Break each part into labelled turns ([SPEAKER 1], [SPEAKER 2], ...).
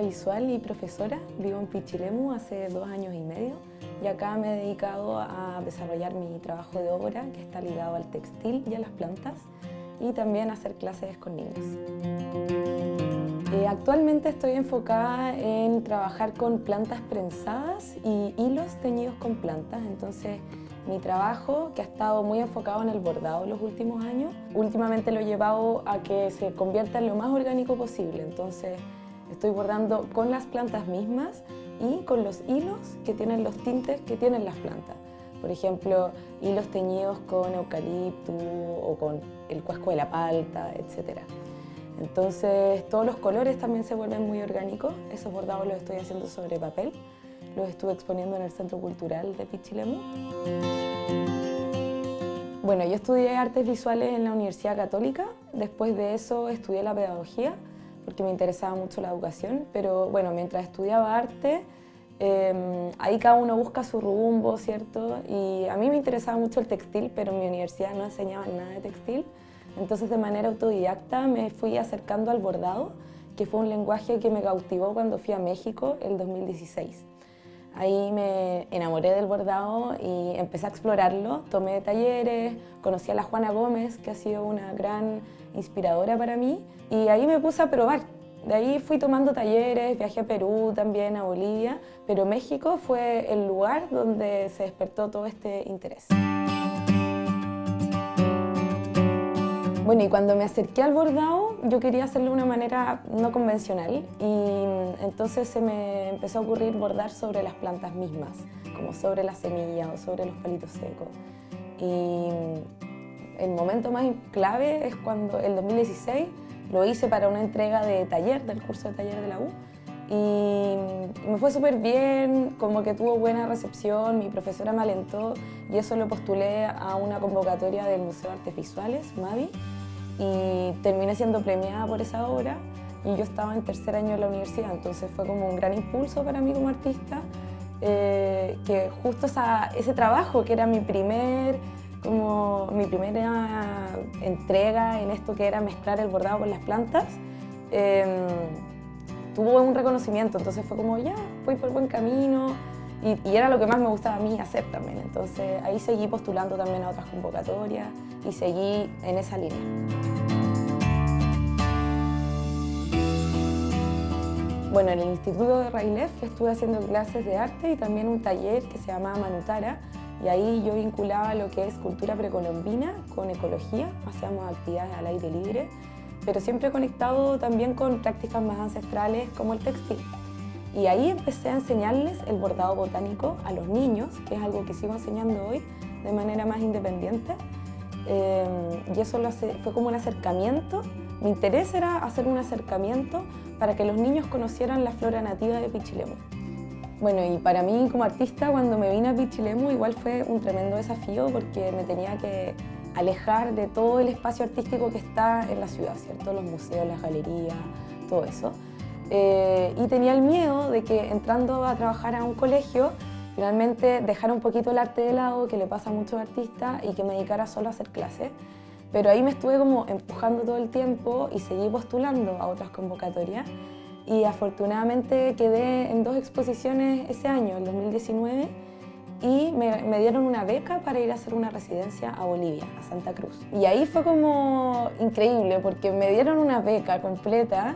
[SPEAKER 1] artista visual y profesora, vivo en Pichilemu hace 2 años y medio y acá me he dedicado a desarrollar mi trabajo de obra que está ligado al textil y a las plantas y también a hacer clases con niños. Actualmente estoy enfocada en trabajar con plantas prensadas y hilos teñidos con plantas, entonces mi trabajo, que ha estado muy enfocado en el bordado los últimos años, últimamente lo he llevado a que se convierta en lo más orgánico posible, entonces estoy bordando con las plantas mismas y con los hilos que tienen los tintes que tienen las plantas. Por ejemplo, hilos teñidos con eucalipto o con el cuesco de la palta, etc. Entonces, todos los colores también se vuelven muy orgánicos. Esos bordados los estoy haciendo sobre papel. Los estuve exponiendo en el Centro Cultural de Pichilemu. Bueno, yo estudié artes visuales en la Universidad Católica. Después de eso estudié la pedagogía, porque me interesaba mucho la educación. Pero bueno, mientras estudiaba arte, ahí cada uno busca su rumbo, ¿cierto? Y a mí me interesaba mucho el textil, pero en mi universidad no enseñaban nada de textil. Entonces, de manera autodidacta me fui acercando al bordado, que fue un lenguaje que me cautivó cuando fui a México el 2016. Ahí me enamoré del bordado y empecé a explorarlo. Tomé talleres, conocí a la Juana Gómez, que ha sido una gran inspiradora para mí, y ahí me puse a probar. De ahí fui tomando talleres, viajé a Perú también, a Bolivia, pero México fue el lugar donde se despertó todo este interés. Bueno, y cuando me acerqué al bordado, yo quería hacerlo de una manera no convencional y entonces se me empezó a ocurrir bordar sobre las plantas mismas, como sobre las semillas o sobre los palitos secos. Y el momento más clave es cuando, el 2016, lo hice para una entrega de taller, del curso de taller de la U, y me fue súper bien, como que tuvo buena recepción, mi profesora me alentó y eso lo postulé a una convocatoria del Museo de Artes Visuales, MAVI, y terminé siendo premiada por esa obra y yo estaba en tercer año de la universidad, entonces fue como un gran impulso para mí como artista, que justo ese trabajo que era mi primera entrega en esto que era mezclar el bordado con las plantas, tuvo un reconocimiento, entonces fue como ya, voy por buen camino y era lo que más me gustaba a mí hacer también, entonces ahí seguí postulando también a otras convocatorias y seguí en esa línea. Bueno, en el Instituto de Railef estuve haciendo clases de arte y también un taller que se llamaba Manutara y ahí yo vinculaba lo que es cultura precolombina con ecología, hacíamos actividades al aire libre, pero siempre conectado también con prácticas más ancestrales como el textil. Y ahí empecé a enseñarles el bordado botánico a los niños, que es algo que sigo enseñando hoy de manera más independiente. Y eso fue como un acercamiento. Mi interés era hacer un acercamiento para que los niños conocieran la flora nativa de Pichilemu. Bueno, y para mí como artista, cuando me vine a Pichilemu, igual fue un tremendo desafío porque me tenía que alejar de todo el espacio artístico que está en la ciudad, ¿cierto? Los museos, las galerías, todo eso. Y tenía el miedo de que entrando a trabajar a un colegio, finalmente dejara un poquito el arte de lado, que le pasa a muchos artistas, y que me dedicara solo a hacer clases. Pero ahí me estuve como empujando todo el tiempo y seguí postulando a otras convocatorias. Y afortunadamente quedé en 2 exposiciones ese año, el 2019, y me dieron una beca para ir a hacer una residencia a Bolivia, a Santa Cruz. Y ahí fue como increíble porque me dieron una beca completa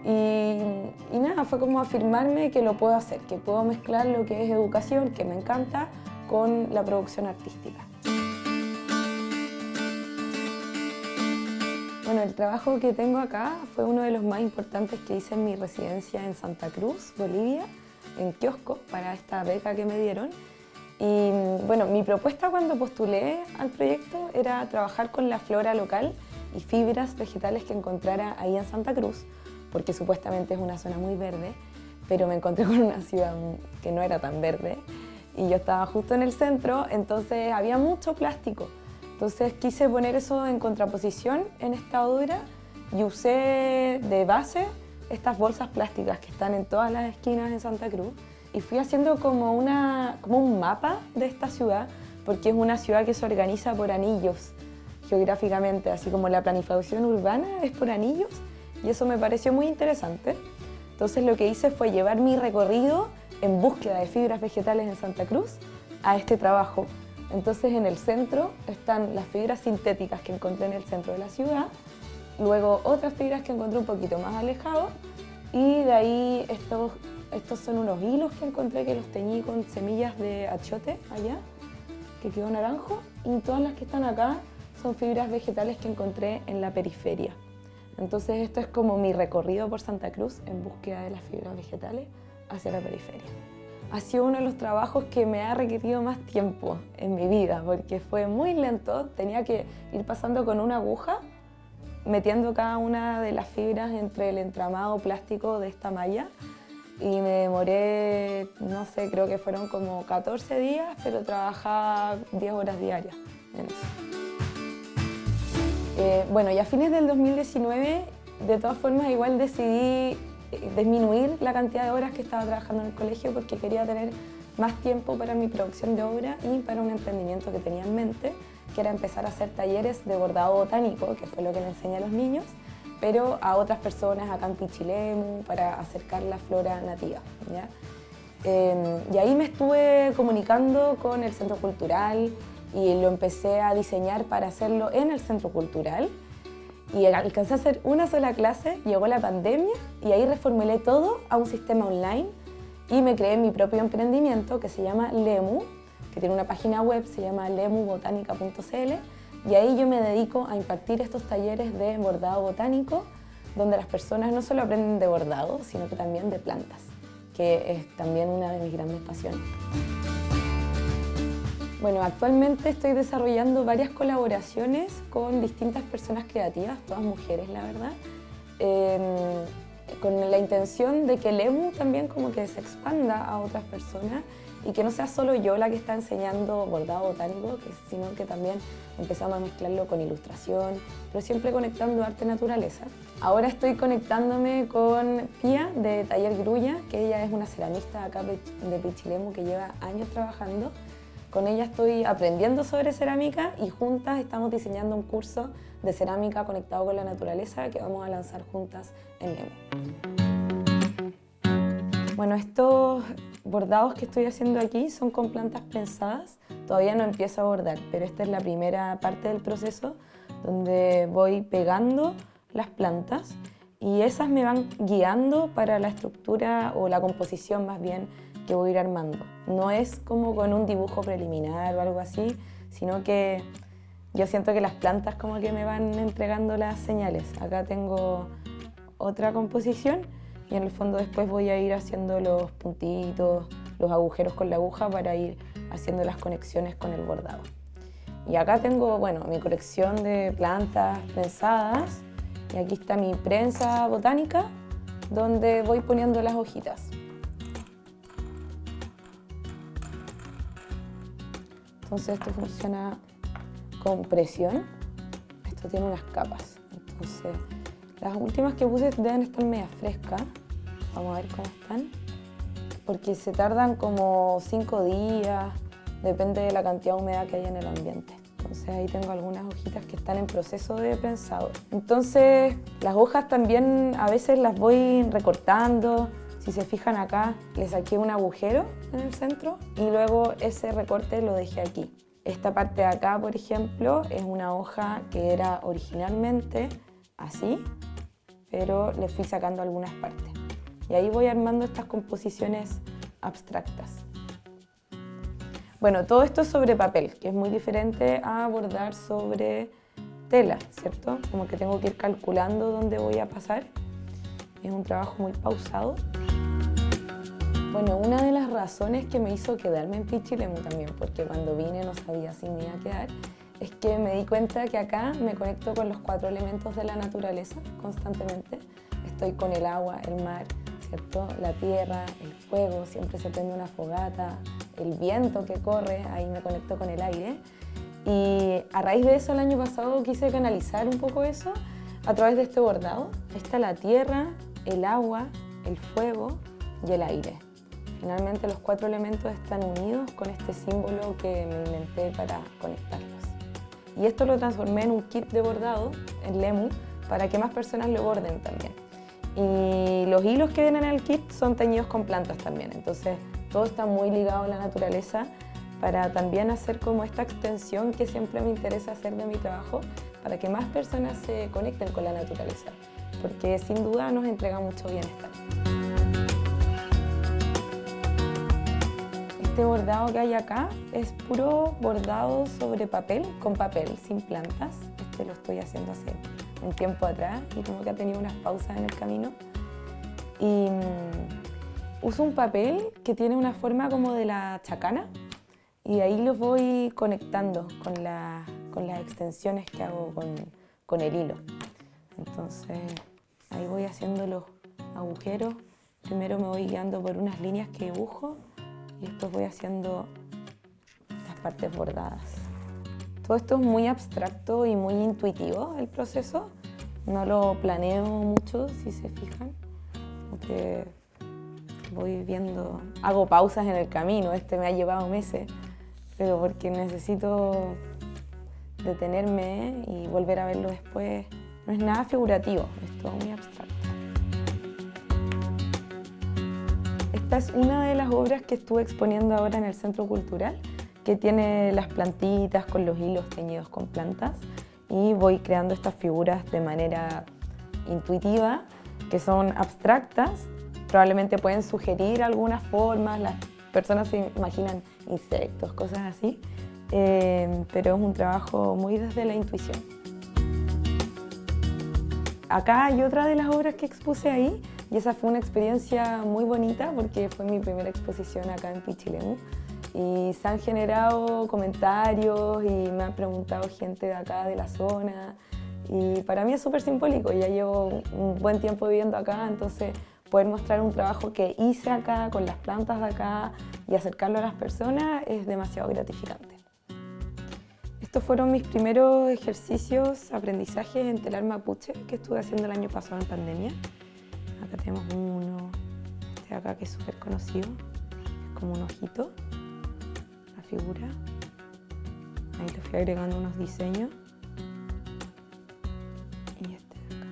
[SPEAKER 1] y nada, fue como afirmarme que lo puedo hacer, que puedo mezclar lo que es educación, que me encanta, con la producción artística. Bueno, el trabajo que tengo acá fue uno de los más importantes que hice en mi residencia en Santa Cruz, Bolivia, en kiosco, para esta beca que me dieron. Y bueno, mi propuesta cuando postulé al proyecto era trabajar con la flora local y fibras vegetales que encontrara ahí en Santa Cruz, porque supuestamente es una zona muy verde, pero me encontré con una ciudad que no era tan verde y yo estaba justo en el centro, entonces había mucho plástico. Entonces quise poner eso en contraposición en esta obra y usé de base estas bolsas plásticas que están en todas las esquinas de Santa Cruz y fui haciendo como un mapa de esta ciudad, porque es una ciudad que se organiza por anillos geográficamente, así como la planificación urbana es por anillos, y eso me pareció muy interesante. Entonces lo que hice fue llevar mi recorrido en búsqueda de fibras vegetales en Santa Cruz a este trabajo. Entonces en el centro están las fibras sintéticas que encontré en el centro de la ciudad, luego otras fibras que encontré un poquito más alejados y de ahí estos son unos hilos que encontré que los teñí con semillas de achiote allá, que quedó naranjo, y todas las que están acá son fibras vegetales que encontré en la periferia. Entonces esto es como mi recorrido por Santa Cruz en búsqueda de las fibras vegetales hacia la periferia. Ha sido uno de los trabajos que me ha requerido más tiempo en mi vida porque fue muy lento, tenía que ir pasando con una aguja, metiendo cada una de las fibras entre el entramado plástico de esta malla y me demoré, no sé, creo que fueron como 14 días, pero trabajaba 10 horas diarias en eso. Bueno, y a fines del 2019, de todas formas, igual decidí disminuir la cantidad de horas que estaba trabajando en el colegio porque quería tener más tiempo para mi producción de obra y para un emprendimiento que tenía en mente, que era empezar a hacer talleres de bordado botánico, que fue lo que le enseñé a los niños, pero a otras personas acá en Pichilemu para acercar la flora nativa, ¿ya? Y ahí me estuve comunicando con el Centro Cultural y lo empecé a diseñar para hacerlo en el Centro Cultural. Y alcancé a hacer una sola clase, llegó la pandemia y ahí reformulé todo a un sistema online y me creé mi propio emprendimiento que se llama Lemu, que tiene una página web, se llama lemubotanica.cl, y ahí yo me dedico a impartir estos talleres de bordado botánico donde las personas no solo aprenden de bordado, sino que también de plantas, que es también una de mis grandes pasiones. Bueno, actualmente estoy desarrollando varias colaboraciones con distintas personas creativas, todas mujeres, la verdad, con la intención de que Lemu también como que se expanda a otras personas y que no sea solo yo la que está enseñando bordado botánico, sino que también empezamos a mezclarlo con ilustración, pero siempre conectando arte-naturaleza. Ahora estoy conectándome con Pía de Taller Grulla, que ella es una ceramista acá de Pichilemu que lleva años trabajando. Con ella estoy aprendiendo sobre cerámica y juntas estamos diseñando un curso de cerámica conectado con la naturaleza que vamos a lanzar juntas en Lemu. Bueno, estos bordados que estoy haciendo aquí son con plantas prensadas. Todavía no empiezo a bordar, pero esta es la primera parte del proceso donde voy pegando las plantas y esas me van guiando para la estructura o la composición más bien que voy a ir armando. No es como con un dibujo preliminar o algo así, sino que yo siento que las plantas como que me van entregando las señales. Acá tengo otra composición y en el fondo después voy a ir haciendo los puntitos, los agujeros con la aguja para ir haciendo las conexiones con el bordado. Y acá tengo, bueno, mi colección de plantas prensadas y aquí está mi prensa botánica donde voy poniendo las hojitas. Entonces esto funciona con presión, esto tiene unas capas, entonces las últimas que puse deben estar media frescas, vamos a ver cómo están, porque se tardan como 5 días, depende de la cantidad de humedad que hay en el ambiente. Entonces ahí tengo algunas hojitas que están en proceso de prensado. Entonces las hojas también a veces las voy recortando. Si se fijan acá, le saqué un agujero en el centro y luego ese recorte lo dejé aquí. Esta parte de acá, por ejemplo, es una hoja que era originalmente así, pero le fui sacando algunas partes. Y ahí voy armando estas composiciones abstractas. Bueno, todo esto es sobre papel, que es muy diferente a bordar sobre tela, ¿cierto? Como que tengo que ir calculando dónde voy a pasar. Es un trabajo muy pausado. Bueno, una de las razones que me hizo quedarme en Pichilemu también, porque cuando vine no sabía si me iba a quedar, es que me di cuenta que acá me conecto con los 4 elementos de la naturaleza constantemente. Estoy con el agua, el mar, ¿cierto? La tierra, el fuego, siempre se prende una fogata, el viento que corre, ahí me conecto con el aire. Y a raíz de eso el año pasado quise canalizar un poco eso a través de este bordado. Está la tierra, el agua, el fuego y el aire. Finalmente los 4 elementos están unidos con este símbolo que me inventé para conectarlos. Y esto lo transformé en un kit de bordado en Lemu para que más personas lo borden también. Y los hilos que vienen en el kit son teñidos con plantas también, entonces todo está muy ligado a la naturaleza para también hacer como esta extensión que siempre me interesa hacer de mi trabajo, para que más personas se conecten con la naturaleza, porque sin duda nos entrega mucho bienestar. Este bordado que hay acá es puro bordado sobre papel, con papel, sin plantas. Este lo estoy haciendo hace un tiempo atrás y como que ha tenido unas pausas en el camino. Y uso un papel que tiene una forma como de la chacana y ahí los voy conectando con las extensiones que hago con el hilo. Entonces ahí voy haciendo los agujeros. Primero me voy guiando por unas líneas que dibujo y después voy haciendo las partes bordadas. Todo esto es muy abstracto y muy intuitivo el proceso. No lo planeo mucho, si se fijan. Porque voy viendo, hago pausas en el camino. Este me ha llevado meses, pero porque necesito detenerme y volver a verlo después. No es nada figurativo, es todo muy abstracto. Esta es una de las obras que estuve exponiendo ahora en el Centro Cultural, que tiene las plantitas con los hilos teñidos con plantas y voy creando estas figuras de manera intuitiva, que son abstractas, probablemente pueden sugerir algunas formas, las personas se imaginan insectos, cosas así, pero es un trabajo muy desde la intuición. Acá hay otra de las obras que expuse ahí y esa fue una experiencia muy bonita porque fue mi primera exposición acá en Pichilemu. Y se han generado comentarios y me han preguntado gente de acá, de la zona. Y para mí es súper simbólico, ya llevo un buen tiempo viviendo acá, entonces poder mostrar un trabajo que hice acá, con las plantas de acá y acercarlo a las personas es demasiado gratificante. Estos fueron mis primeros ejercicios, aprendizajes en telar mapuche que estuve haciendo el año pasado en pandemia. Acá tenemos uno, este de acá que es súper conocido, es como un ojito. Figura. Ahí le fui agregando unos diseños. Y este de acá.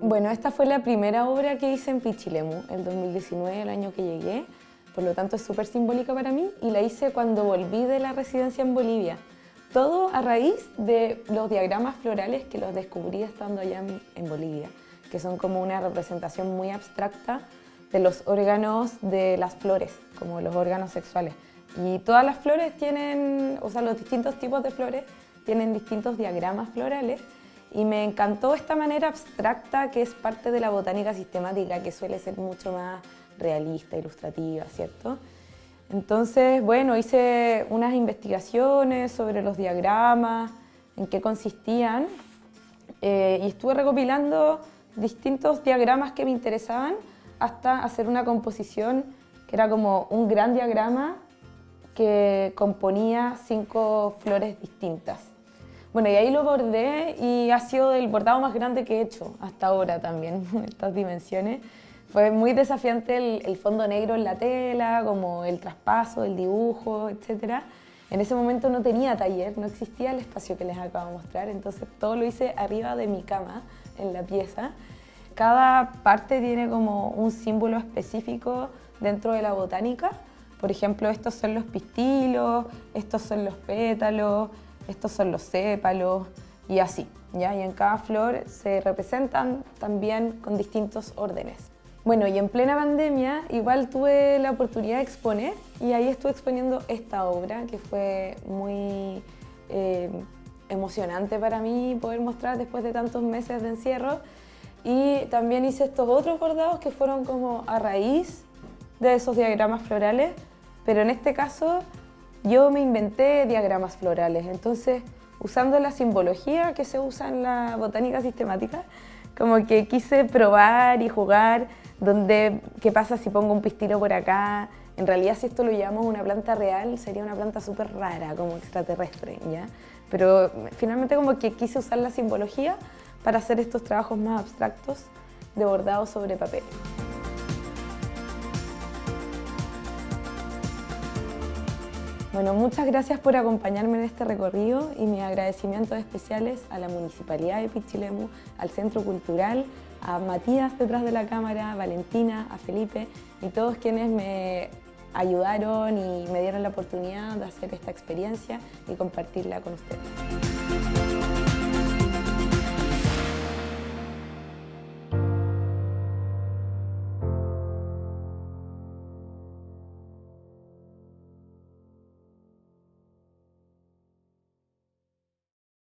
[SPEAKER 1] Bueno, esta fue la primera obra que hice en Pichilemu, el 2019, el año que llegué. Por lo tanto, es súper simbólica para mí y la hice cuando volví de la residencia en Bolivia. Todo a raíz de los diagramas florales que los descubrí estando allá en Bolivia, que son como una representación muy abstracta de los órganos de las flores, como los órganos sexuales. Y todas las flores tienen, o sea, los distintos tipos de flores tienen distintos diagramas florales y me encantó esta manera abstracta que es parte de la botánica sistemática, que suele ser mucho más realista, ilustrativa, ¿cierto? Entonces, bueno, hice unas investigaciones sobre los diagramas, en qué consistían, y estuve recopilando distintos diagramas que me interesaban hasta hacer una composición que era como un gran diagrama que componía 5 flores distintas. Bueno, y ahí lo bordé y ha sido el bordado más grande que he hecho hasta ahora también, en estas dimensiones. Fue muy desafiante el fondo negro en la tela, como el traspaso, el dibujo, etc. En ese momento no tenía taller, no existía el espacio que les acabo de mostrar, entonces todo lo hice arriba de mi cama, en la pieza. Cada parte tiene como un símbolo específico dentro de la botánica. Por ejemplo, estos son los pistilos, estos son los pétalos, estos son los sépalos y así, ¿ya? Y en cada flor se representan también con distintos órdenes. Bueno, y en plena pandemia igual tuve la oportunidad de exponer y ahí estuve exponiendo esta obra que fue muy emocionante para mí poder mostrar después de tantos meses de encierro. Y también hice estos otros bordados que fueron como a raíz de esos diagramas florales, pero en este caso yo me inventé diagramas florales. Entonces, usando la simbología que se usa en la botánica sistemática, como que quise probar y jugar qué pasa si pongo un pistilo por acá. En realidad, si esto lo llamamos una planta real, sería una planta súper rara, como extraterrestre, ¿ya? Pero finalmente como que quise usar la simbología para hacer estos trabajos más abstractos de bordado sobre papel. Bueno, muchas gracias por acompañarme en este recorrido y mis agradecimientos especiales a la Municipalidad de Pichilemu, al Centro Cultural, a Matías detrás de la cámara, a Valentina, a Felipe y todos quienes me ayudaron y me dieron la oportunidad de hacer esta experiencia y compartirla con ustedes.